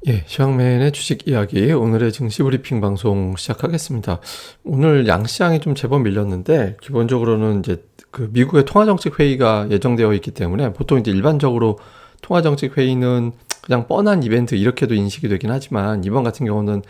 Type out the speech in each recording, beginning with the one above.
예, 시황맨의 주식 이야기 오늘의 증시 브리핑 방송 시작하겠습니다. 오늘 양시장이 좀 제법 밀렸는데 기본적으로는 이제 그 미국의 통화정책 회의가 예정되어 있기 때문에 보통 이제 일반적으로 통화정책 회의는 그냥 뻔한 이벤트 이렇게도 인식이 되긴 하지만 이번 같은 경우는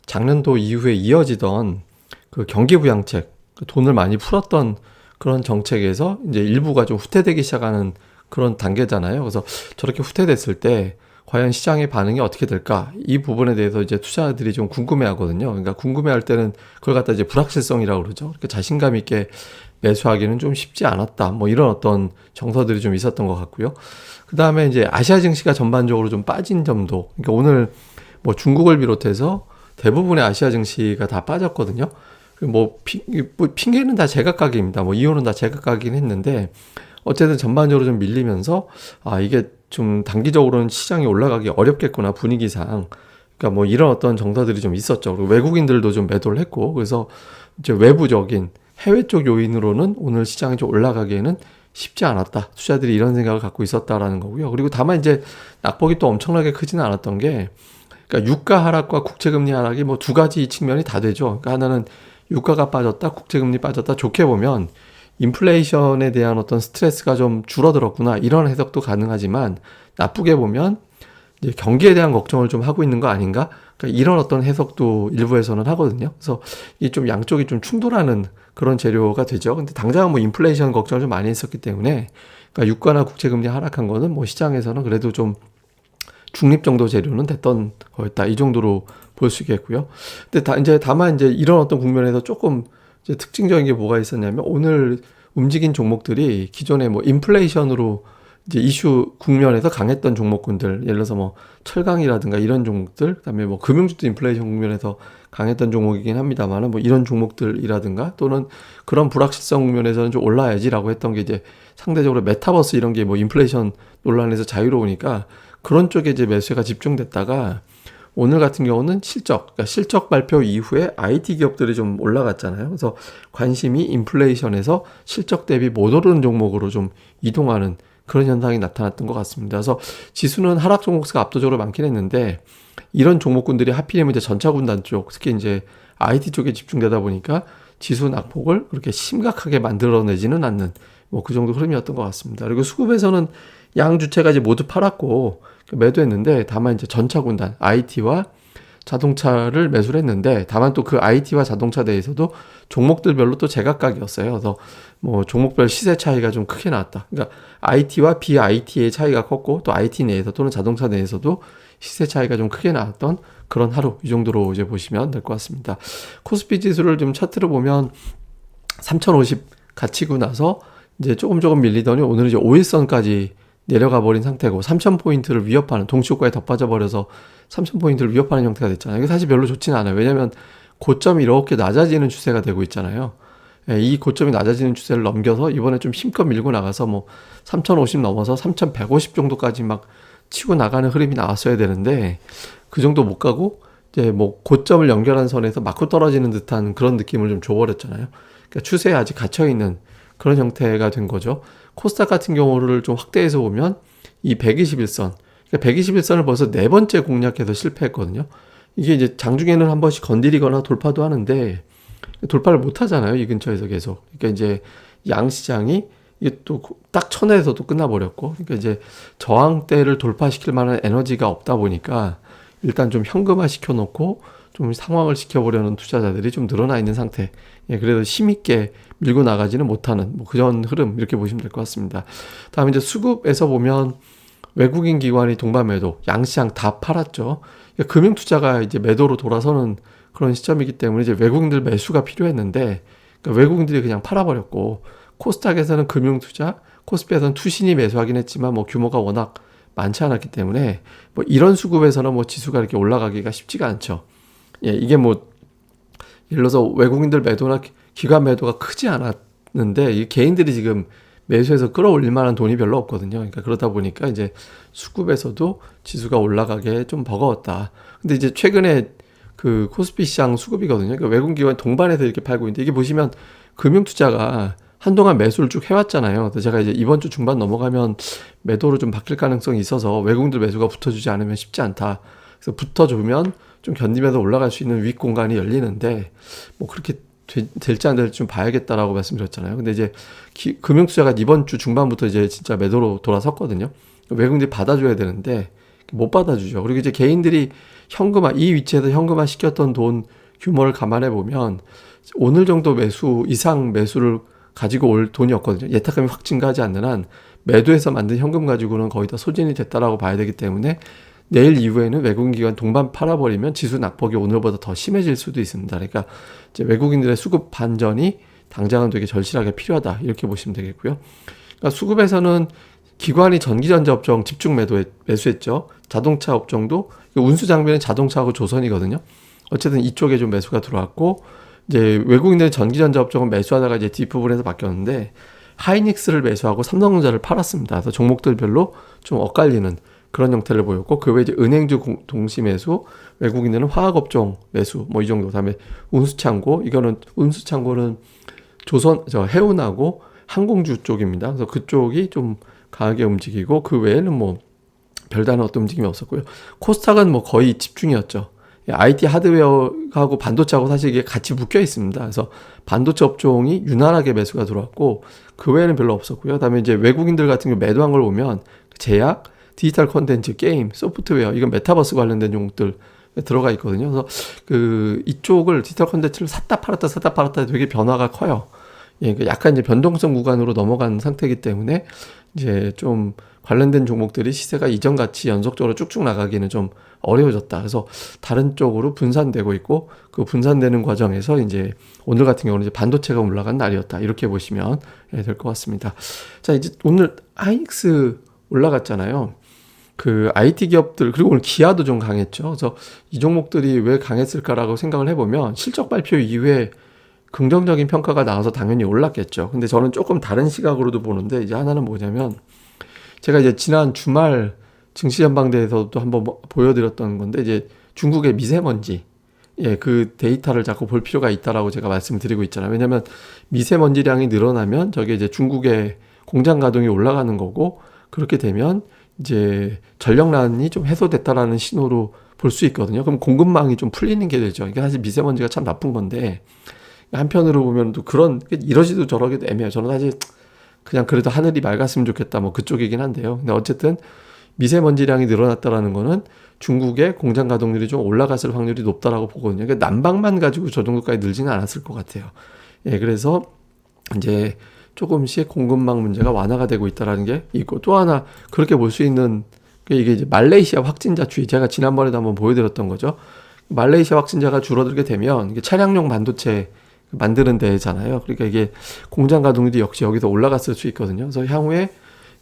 작년도 이후에 이어지던 그 경기부양책, 그 돈을 많이 풀었던 그런 정책에서 이제 일부가 좀 후퇴되기 시작하는 그런 단계잖아요. 그래서 저렇게 후퇴됐을 때 과연 시장의 반응이 어떻게 될까? 이 부분에 대해서 이제 투자자들이 좀 궁금해 하거든요. 그러니까 궁금해 할 때는 그걸 갖다 이제 불확실성이라고 그러죠. 그러니까 자신감 있게 매수하기는 좀 쉽지 않았다. 뭐 이런 어떤 정서들이 좀 있었던 것 같고요. 그 다음에 이제 아시아 증시가 전반적으로 좀 빠진 점도, 그러니까 오늘 뭐 중국을 비롯해서 대부분의 아시아 증시가 다 빠졌거든요. 뭐, 뭐 핑계는 다 제각각입니다. 뭐 이유는 다 제각각이긴 했는데 어쨌든 전반적으로 좀 밀리면서 이게 좀 단기적으로는 시장이 올라가기 어렵겠구나 분위기상. 그러니까 뭐 이런 어떤 정서들이 좀 있었죠. 그리고 외국인들도 좀 매도를 했고 그래서 이제 외부적인 해외 쪽 요인으로는 오늘 시장이 좀 올라가기에는 쉽지 않았다. 투자들이 이런 생각을 갖고 있었다라는 거고요. 그리고 다만 이제 낙폭이 또 엄청나게 크지는 않았던 게, 그러니까 유가 하락과 국채금리 하락이 뭐 두 가지 측면이 다 되죠. 그러니까 하나는 유가가 빠졌다, 국채금리 빠졌다. 좋게 보면 인플레이션에 대한 어떤 스트레스가 좀 줄어들었구나 이런 해석도 가능하지만, 나쁘게 보면 이제 경기에 대한 걱정을 좀 하고 있는 거 아닌가? 그러니까 이런 어떤 해석도 일부에서는 하거든요. 그래서 이 좀 양쪽이 좀 충돌하는 그런 재료가 되죠. 근데 당장은 뭐 인플레이션 걱정을 좀 많이 했었기 때문에, 그러니까 유가나 국채금리 하락한 거는 뭐 시장에서는 그래도 좀 중립 정도 재료는 됐던 거였다. 이 정도로 볼 수 있겠고요. 근데 이제 다만 이제 이런 어떤 국면에서 조금 이제 특징적인 게 뭐가 있었냐면, 오늘 움직인 종목들이 기존에 뭐 인플레이션으로 이제 이슈 국면에서 강했던 종목군들, 예를 들어서 뭐 철강이라든가 이런 종목들, 그다음에 뭐 금융주도 인플레이션 국면에서 강했던 종목이긴 합니다만은 뭐 이런 종목들이라든가 또는 그런 불확실성 국면에서는 좀 올라야지라고 했던 게 이제 상대적으로 메타버스 이런 게 뭐 인플레이션 논란에서 자유로우니까 그런 쪽에 이제 매수가 집중됐다가, 오늘 같은 경우는 그러니까 실적 발표 이후에 IT 기업들이 좀 올라갔잖아요. 그래서 관심이 인플레이션에서 실적 대비 못 오르는 종목으로 좀 이동하는 그런 현상이 나타났던 것 같습니다. 그래서 지수는 하락 종목수가 압도적으로 많긴 했는데, 이런 종목군들이 하필이면 이제 전차군단 쪽, 특히 이제 IT 쪽에 집중되다 보니까 지수 낙폭을 그렇게 심각하게 만들어내지는 않는 뭐 그 정도 흐름이었던 것 같습니다. 그리고 수급에서는 양 주체가 이제 모두 팔았고 매도했는데, 다만 이제 전차 군단 IT와 자동차를 매수를 했는데, 다만 또 그 IT와 자동차 내에서도 종목들별로 또 제각각이었어요. 그래서 뭐 종목별 시세 차이가 좀 크게 나왔다. 그러니까 IT와 BIT의 차이가 컸고, 또 IT 내에서 또는 자동차 내에서도 시세 차이가 좀 크게 나왔던 그런 하루, 이 정도로 이제 보시면 될 것 같습니다. 코스피 지수를 좀 차트로 보면 3050 갇히고 나서 이제 조금 밀리더니 오늘 이제 5일선까지 내려가 버린 상태고, 3000포인트를 위협하는, 동시효과에 더 빠져버려서 3000포인트를 위협하는 형태가 됐잖아요. 이게 사실 별로 좋지는 않아요. 왜냐면 고점이 이렇게 낮아지는 추세가 되고 있잖아요. 예, 이 고점이 낮아지는 추세를 넘겨서 이번에 좀 힘껏 밀고 나가서 뭐 3050 넘어서 3150 정도까지 막 치고 나가는 흐름이 나왔어야 되는데, 그 정도 못 가고 이제 뭐 고점을 연결한 선에서 맞고 떨어지는 듯한 그런 느낌을 좀 줘버렸잖아요. 그러니까 추세에 아직 갇혀있는 그런 형태가 된 거죠. 코스닥 같은 경우를 좀 확대해서 보면 이 121선, 그러니까 121선을 벌써 네 번째 공략해서 실패했거든요. 이게 이제 장중에는 한 번씩 건드리거나 돌파도 하는데 돌파를 못 하잖아요. 이 근처에서 계속. 그러니까 이제 양시장이 이게 또 딱 천에서도 끝나버렸고, 그러니까 이제 저항대를 돌파시킬 만한 에너지가 없다 보니까 일단 좀 현금화 시켜놓고 좀 상황을 지켜보려는 투자자들이 좀 늘어나 있는 상태. 예, 그래도 힘있게 밀고 나가지는 못하는 뭐 그런 흐름, 이렇게 보시면 될 것 같습니다. 다음에 이제 수급에서 보면 외국인 기관이 동반 매도, 양시장 다 팔았죠. 그러니까 금융 투자가 이제 매도로 돌아서는 그런 시점이기 때문에 이제 외국인들 매수가 필요했는데, 그러니까 외국인들이 그냥 팔아버렸고, 코스닥에서는 금융 투자, 코스피에서는 투신이 매수하긴 했지만 뭐 규모가 워낙 많지 않았기 때문에 뭐 이런 수급에서는 뭐 지수가 이렇게 올라가기가 쉽지가 않죠. 예, 이게 뭐 예를 들어서 외국인들 매도나 기관 매도가 크지 않았는데, 이 개인들이 지금 매수해서 끌어올릴 만한 돈이 별로 없거든요. 그러니까 그러다 보니까 이제 수급에서도 지수가 올라가게 좀 버거웠다. 근데 이제 최근에 그 코스피 시장 수급이거든요. 그러니까 외국인 기관이 동반해서 이렇게 팔고 있는데, 이게 보시면 금융투자가 한동안 매수를 쭉 해왔잖아요. 그래서 제가 이제 이번 주 중반 넘어가면 매도로 좀 바뀔 가능성이 있어서 외국인들 매수가 붙어주지 않으면 쉽지 않다. 그래서 붙어주면 좀 견디면서 올라갈 수 있는 윗 공간이 열리는데 뭐 그렇게 될지 안 될지 좀 봐야겠다라고 말씀드렸잖아요. 근데 이제 금융투자가 이번 주 중반부터 이제 진짜 매도로 돌아섰거든요. 외국인들이 받아줘야 되는데 못 받아주죠. 그리고 이제 개인들이 현금화, 이 위치에서 현금화 시켰던 돈 규모를 감안해 보면 오늘 정도 매수 이상 매수를 가지고 올 돈이 없거든요. 예탁금이 확 증가하지 않는 한 매도해서 만든 현금 가지고는 거의 다 소진이 됐다라고 봐야 되기 때문에 내일 이후에는 외국인 기관 동반 팔아버리면 지수 낙폭이 오늘보다 더 심해질 수도 있습니다. 그러니까 이제 외국인들의 수급 반전이 당장은 되게 절실하게 필요하다 이렇게 보시면 되겠고요. 그러니까 수급에서는 기관이 전기전자 업종 집중 매수했죠. 자동차 업종도 운수 장비는 자동차하고 조선이거든요. 어쨌든 이쪽에 좀 매수가 들어왔고 이제 외국인들은 전기전자 업종은 매수하다가 이제 뒷부분에서 바뀌었는데 하이닉스를 매수하고 삼성전자를 팔았습니다. 그래서 종목들별로 좀 엇갈리는 그런 형태를 보였고 그 외에 이제 은행주 동시 매수, 외국인들은 화학업종 매수 뭐 이 정도. 그다음에 운수창고 이거는 운수창고는 해운하고 항공주 쪽입니다. 그래서 그쪽이 좀 강하게 움직이고 그 외에는 뭐 별다른 어떤 움직임이 없었고요. 코스닥은 뭐 거의 집중이었죠. IT 하드웨어하고 반도체하고 사실 이게 같이 묶여 있습니다. 그래서 반도체 업종이 유난하게 매수가 들어왔고 그 외에는 별로 없었고요. 그다음에 이제 외국인들 같은 경우 매도한 걸 보면 제약, 디지털 콘텐츠, 게임, 소프트웨어 이건 메타버스 관련된 종목들 들어가 있거든요. 그래서 이쪽을 디지털 콘텐츠를 샀다 팔았다 되게 변화가 커요. 예, 약간 이제 변동성 구간으로 넘어간 상태이기 때문에 이제 좀 관련된 종목들이 시세가 이전같이 연속적으로 쭉쭉 나가기는 좀 어려워졌다. 그래서 다른 쪽으로 분산되고 있고 그 분산되는 과정에서 이제 오늘 같은 경우는 이제 반도체가 올라간 날이었다. 이렇게 보시면 될 것 같습니다. 자, 이제 오늘 하이닉스 올라갔잖아요. 그 IT 기업들 그리고 오늘 기아도 좀 강했죠. 그래서 이 종목들이 왜 강했을까라고 생각을 해보면 실적 발표 이후에 긍정적인 평가가 나와서 당연히 올랐겠죠. 근데 저는 조금 다른 시각으로도 보는데 이제 하나는 뭐냐면 제가 이제 지난 주말 증시전망대에서도 한번 보여드렸던 건데 이제 중국의 미세먼지 그 데이터를 자꾸 볼 필요가 있다라고 제가 말씀드리고 있잖아요. 왜냐하면 미세먼지량이 늘어나면 저게 이제 중국의 공장 가동이 올라가는 거고 그렇게 되면 이제 전력난이 좀 해소됐다라는 신호로 볼 수 있거든요. 그럼 공급망이 좀 풀리는 게 되죠. 이게 사실 미세먼지가 참 나쁜 건데 한편으로 보면 또 그런 이러지도 저러기도 애매해요. 저는 사실 그냥 그래도 하늘이 맑았으면 좋겠다 뭐 그쪽이긴 한데요. 근데 어쨌든 미세먼지량이 늘어났다라는 거는 중국의 공장 가동률이 좀 올라갔을 확률이 높다라고 보거든요. 그러니까 난방만 가지고 저 정도까지 늘지는 않았을 것 같아요. 예, 그래서 이제 조금씩 공급망 문제가 완화가 되고 있다라는 게 있고 또 하나 그렇게 볼 수 있는 게 이게 이제 말레이시아 확진자 추이 제가 지난번에도 한번 보여드렸던 거죠. 말레이시아 확진자가 줄어들게 되면 이게 차량용 반도체 만드는 데잖아요. 그러니까 이게 공장 가동률이 역시 여기서 올라갔을 수 있거든요. 그래서 향후에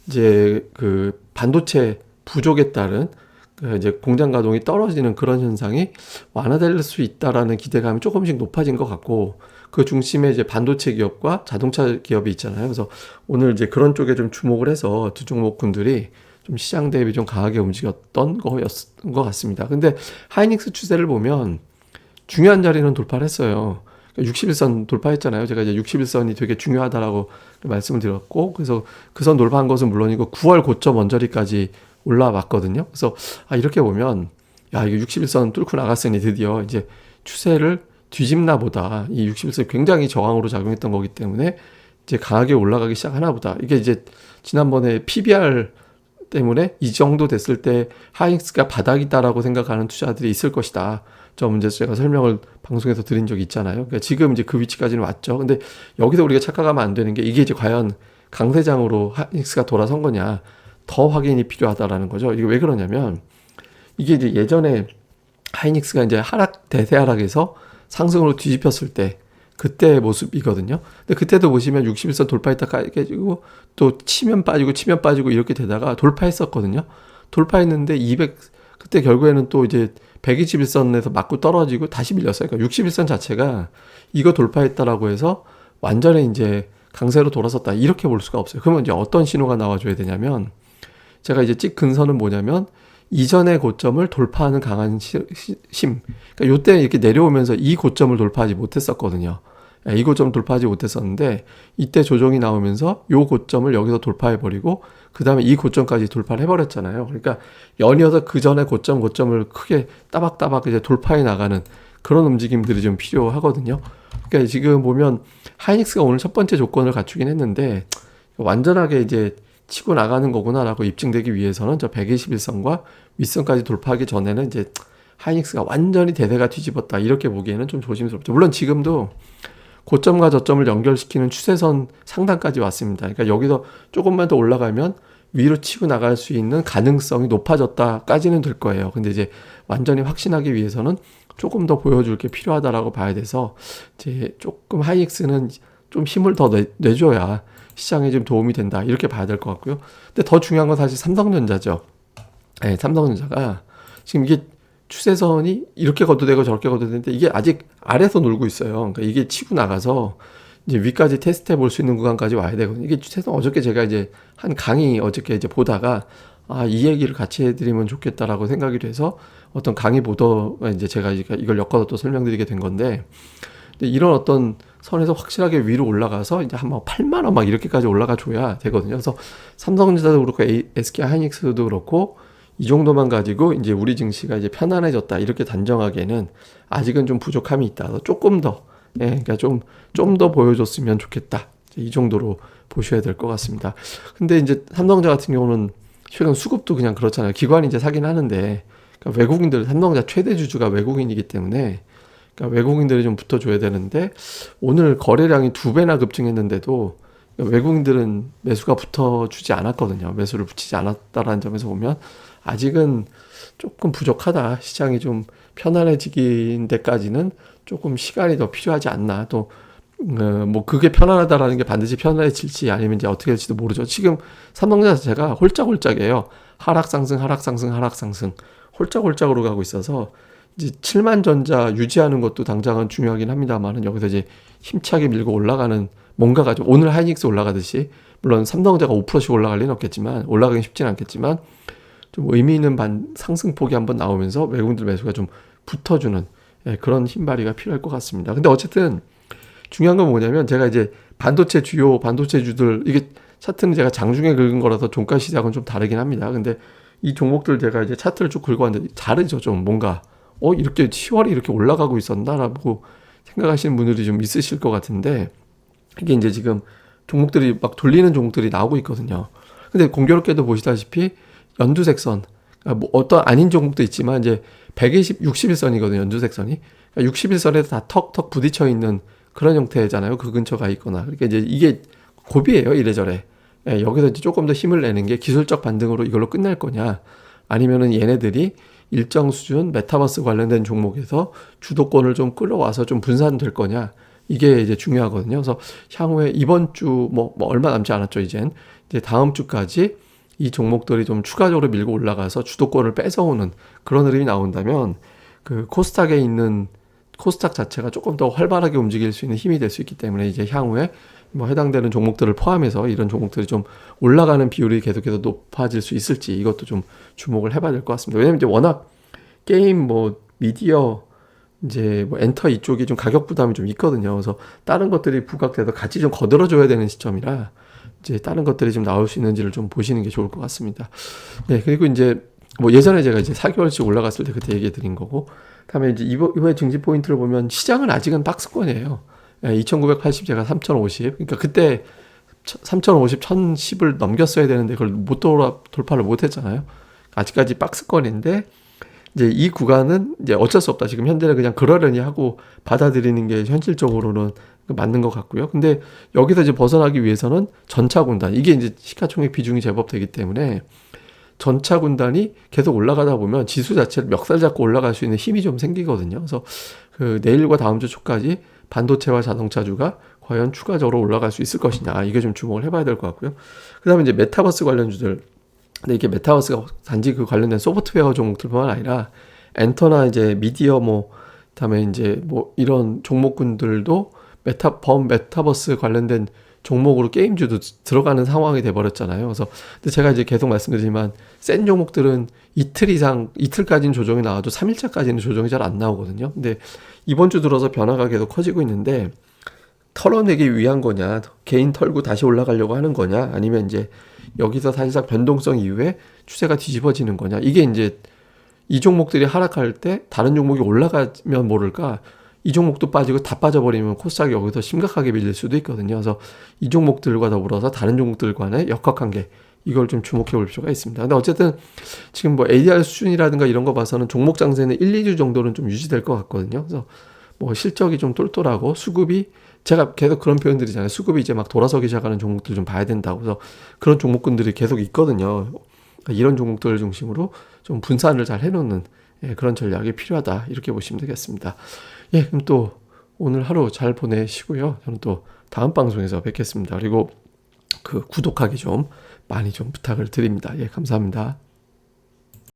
이제 그 반도체 부족에 따른 그 이제 공장 가동이 떨어지는 그런 현상이 완화될 수 있다라는 기대감이 조금씩 높아진 것 같고 그 중심에 이제 반도체 기업과 자동차 기업이 있잖아요. 그래서 오늘 이제 그런 쪽에 좀 주목을 해서 두 종목군들이 좀 시장 대비 좀 강하게 움직였던 거였던 것 같습니다. 근데 하이닉스 추세를 보면 중요한 자리는 돌파를 했어요. 61선 돌파했잖아요. 제가 이제 61선이 되게 중요하다라고 말씀을 드렸고, 그래서 그 선 돌파한 것은 물론이고 9월 고점 언저리까지 올라왔거든요. 그래서 이렇게 보면 야, 이게 61선 뚫고 나갔으니 드디어 이제 추세를 뒤집나 보다. 이 61선이 굉장히 저항으로 작용했던 거기 때문에 이제 강하게 올라가기 시작하나 보다. 이게 이제 지난번에 PBR 때문에 이 정도 됐을 때 하이닉스가 바닥이다라고 생각하는 투자들이 있을 것이다. 저 문제 제가 설명을 방송에서 드린 적이 있잖아요. 그러니까 지금 이제 그 위치까지는 왔죠. 근데 여기서 우리가 착각하면 안 되는 게 이게 이제 과연 강세장으로 하이닉스가 돌아선 거냐 더 확인이 필요하다라는 거죠. 이게 왜 그러냐면 이게 이제 예전에 하이닉스가 이제 대세하락에서 상승으로 뒤집혔을 때 그때의 모습이거든요. 근데 그때도 보시면 61선 돌파했다 깨지고 또 치면 빠지고 이렇게 되다가 돌파했었거든요. 돌파했는데 그때 결국에는 또 이제 121선에서 맞고 떨어지고 다시 밀렸어요. 그러니까 61선 자체가 이거 돌파했다라고 해서 완전히 이제 강세로 돌아섰다. 이렇게 볼 수가 없어요. 그러면 이제 어떤 신호가 나와줘야 되냐면 제가 이제 근선은 뭐냐면 이전의 고점을 돌파하는 강한 그러니까 요때 이렇게 내려오면서 이 고점을 돌파하지 못했었거든요. 이 고점 돌파하지 못했었는데 이때 조정이 나오면서 요 고점을 여기서 돌파해버리고 그 다음에 이 고점까지 돌파를 해버렸잖아요. 그러니까 연이어서 그 전에 고점을 크게 따박따박 이제 돌파해 나가는 그런 움직임들이 좀 필요하거든요. 그러니까 지금 보면 하이닉스가 오늘 첫 번째 조건을 갖추긴 했는데 완전하게 이제 치고 나가는 거구나라고 입증되기 위해서는 저 121선과 윗선까지 돌파하기 전에는 이제 하이닉스가 완전히 대세가 뒤집었다 이렇게 보기에는 좀 조심스럽죠. 물론 지금도 고점과 저점을 연결시키는 추세선 상단까지 왔습니다. 그러니까 여기서 조금만 더 올라가면 위로 치고 나갈 수 있는 가능성이 높아졌다까지는 될 거예요. 근데 이제 완전히 확신하기 위해서는 조금 더 보여줄 게 필요하다라고 봐야 돼서 이제 조금 하이닉스는 좀 힘을 더 내줘야 시장에 좀 도움이 된다 이렇게 봐야 될 것 같고요. 근데 더 중요한 건 사실 삼성전자죠. 네, 삼성전자가 지금 이게 추세선이 이렇게 걷어대고 저렇게 걷어대는데 이게 아직 아래에서 놀고 있어요. 그러니까 이게 치고 나가서 이제 위까지 테스트해 볼 수 있는 구간까지 와야 되거든요. 이게 추세선 어저께 제가 이제 한 강의 어저께 이제 보다가 이 얘기를 같이 해드리면 좋겠다라고 생각이 돼서 어떤 강의 보더 이제 제가 이걸 엮어서 또 설명드리게 된 건데 이런 어떤 선에서 확실하게 위로 올라가서 이제 한 8만 원 막 이렇게까지 올라가 줘야 되거든요. 그래서 삼성전자도 그렇고 SK 하이닉스도 그렇고 이 정도만 가지고 이제 우리 증시가 이제 편안해졌다 이렇게 단정하기에는 아직은 좀 부족함이 있다. 조금 더 그러니까 좀 더 보여줬으면 좋겠다. 이 정도로 보셔야 될 것 같습니다. 근데 이제 삼성전자 같은 경우는 최근 수급도 그냥 그렇잖아요. 기관이 이제 사긴 하는데 그러니까 외국인들 삼성전자 최대 주주가 외국인이기 때문에 그러니까 외국인들이 좀 붙어줘야 되는데 오늘 거래량이 2배나 급증했는데도 외국인들은 매수가 붙어주지 않았거든요. 매수를 붙이지 않았다라는 점에서 보면 아직은 조금 부족하다. 시장이 좀 편안해지긴 데까지는 조금 시간이 더 필요하지 않나. 또 뭐 그게 편안하다라는 게 반드시 편안해질지 아니면 이제 어떻게 될지도 모르죠. 지금 삼성전자 자체가 홀짝홀짝이에요. 하락 상승 홀짝홀짝으로 가고 있어서 이제 7만 전자 유지하는 것도 당장은 중요하긴 합니다만은 여기서 이제 힘차게 밀고 올라가는 뭔가가 좀 오늘 하이닉스 올라가듯이 물론 삼성전자가 5%씩 올라갈 리는 없겠지만 올라가긴 쉽지는 않겠지만 좀 의미 있는 상승폭이 한번 나오면서 외국인들 매수가 좀 붙어주는 그런 힘발이가 필요할 것 같습니다. 근데 어쨌든 중요한 건 뭐냐면 제가 이제 주요 반도체주들 이게 차트는 제가 장중에 긁은 거라서 종가 시작은 좀 다르긴 합니다. 근데 이 종목들 제가 이제 차트를 쭉 긁어 왔는데 다르죠. 좀 뭔가 이렇게 10월에 이렇게 올라가고 있었나라고 생각하시는 분들이 좀 있으실 것 같은데 이게 이제 지금 종목들이 막 돌리는 종목들이 나오고 있거든요. 근데 공교롭게도 보시다시피 연두색선, 그러니까 뭐 어떤 아닌 종목도 있지만 이제 61선이거든요. 연두색선이. 그러니까 61선에서 다 턱턱 부딪혀 있는 그런 형태잖아요. 그 근처가 있거나. 그러니까 이제 이게 고비예요. 이래저래. 여기서 이제 조금 더 힘을 내는 게 기술적 반등으로 이걸로 끝날 거냐. 아니면은 얘네들이 일정 수준 메타버스 관련된 종목에서 주도권을 좀 끌어와서 좀 분산될 거냐. 이게 이제 중요하거든요. 그래서 향후에 이번 주 뭐 얼마 남지 않았죠. 이제 다음 주까지 이 종목들이 좀 추가적으로 밀고 올라가서 주도권을 뺏어오는 그런 흐름이 나온다면 그 코스닥에 있는 코스닥 자체가 조금 더 활발하게 움직일 수 있는 힘이 될 수 있기 때문에 이제 향후에 뭐 해당되는 종목들을 포함해서 이런 종목들이 좀 올라가는 비율이 계속해서 높아질 수 있을지 이것도 좀 주목을 해봐야 될 것 같습니다. 왜냐면 이제 워낙 게임 뭐 미디어 이제 뭐 엔터 이쪽이 좀 가격 부담이 좀 있거든요. 그래서 다른 것들이 부각돼서 같이 좀 거들어줘야 되는 시점이라 이제 다른 것들이 좀 나올 수 있는지를 좀 보시는 게 좋을 것 같습니다. 네, 그리고 이제 뭐 예전에 제가 이제 4개월씩 올라갔을 때 그때 얘기해 드린 거고, 다음에 이제 이번에 증시 포인트를 보면 시장은 아직은 박스권이에요. 2,980 제가 3,050. 그러니까 그때 3,050, 1,010을 넘겼어야 되는데 그걸 돌파를 못 했잖아요. 아직까지 박스권인데 이제 이 구간은 이제 어쩔 수 없다. 지금 현재는 그냥 그러려니 하고 받아들이는 게 현실적으로는 맞는 것 같고요. 근데 여기서 이제 벗어나기 위해서는 전차 군단, 이게 이제 시가총액 비중이 제법 되기 때문에 전차 군단이 계속 올라가다 보면 지수 자체를 멱살 잡고 올라갈 수 있는 힘이 좀 생기거든요. 그래서 그 내일과 다음 주 초까지 반도체와 자동차주가 과연 추가적으로 올라갈 수 있을 것이냐, 이게 좀 주목을 해봐야 될 것 같고요. 그 다음에 이제 메타버스 관련주들, 근데 이게 메타버스가 단지 그 관련된 소프트웨어 종목들뿐만 아니라 엔터나 이제 미디어 그다음에 이제 뭐 이런 종목군들도 메타버스 관련된 종목으로 게임주도 들어가는 상황이 돼버렸잖아요. 그래서 근데 제가 이제 계속 말씀드리지만 센 종목들은 이틀까지는 조정이 나와도 3일차까지는 조정이 잘 안 나오거든요. 근데 이번 주 들어서 변화가 계속 커지고 있는데 털어내기 위한 거냐, 개인 털고 다시 올라가려고 하는 거냐, 아니면 이제 여기서 사실상 변동성 이후에 추세가 뒤집어지는 거냐. 이게 이제 이 종목들이 하락할 때 다른 종목이 올라가면 모를까 이 종목도 빠지고 다 빠져버리면 코스닥이 여기서 심각하게 밀릴 수도 있거든요. 그래서 이 종목들과 더불어서 다른 종목들 간의 역학관계, 이걸 좀 주목해 볼 필요가 있습니다. 근데 어쨌든 지금 뭐 ADR 수준이라든가 이런 거 봐서는 종목 장세는 1, 2주 정도는 좀 유지될 것 같거든요. 그래서 뭐 실적이 좀 똘똘하고 수급이, 제가 계속 그런 표현 드리잖아요. 수급이 이제 막 돌아서기 시작하는 종목들 좀 봐야 된다고. 그래서 그런 종목군들이 계속 있거든요. 그러니까 이런 종목들을 중심으로 좀 분산을 잘 해놓는, 그런 전략이 필요하다, 이렇게 보시면 되겠습니다. 그럼 또 오늘 하루 잘 보내시고요. 저는 또 다음 방송에서 뵙겠습니다. 그리고 그 구독하기 좀 많이 좀 부탁을 드립니다. 감사합니다.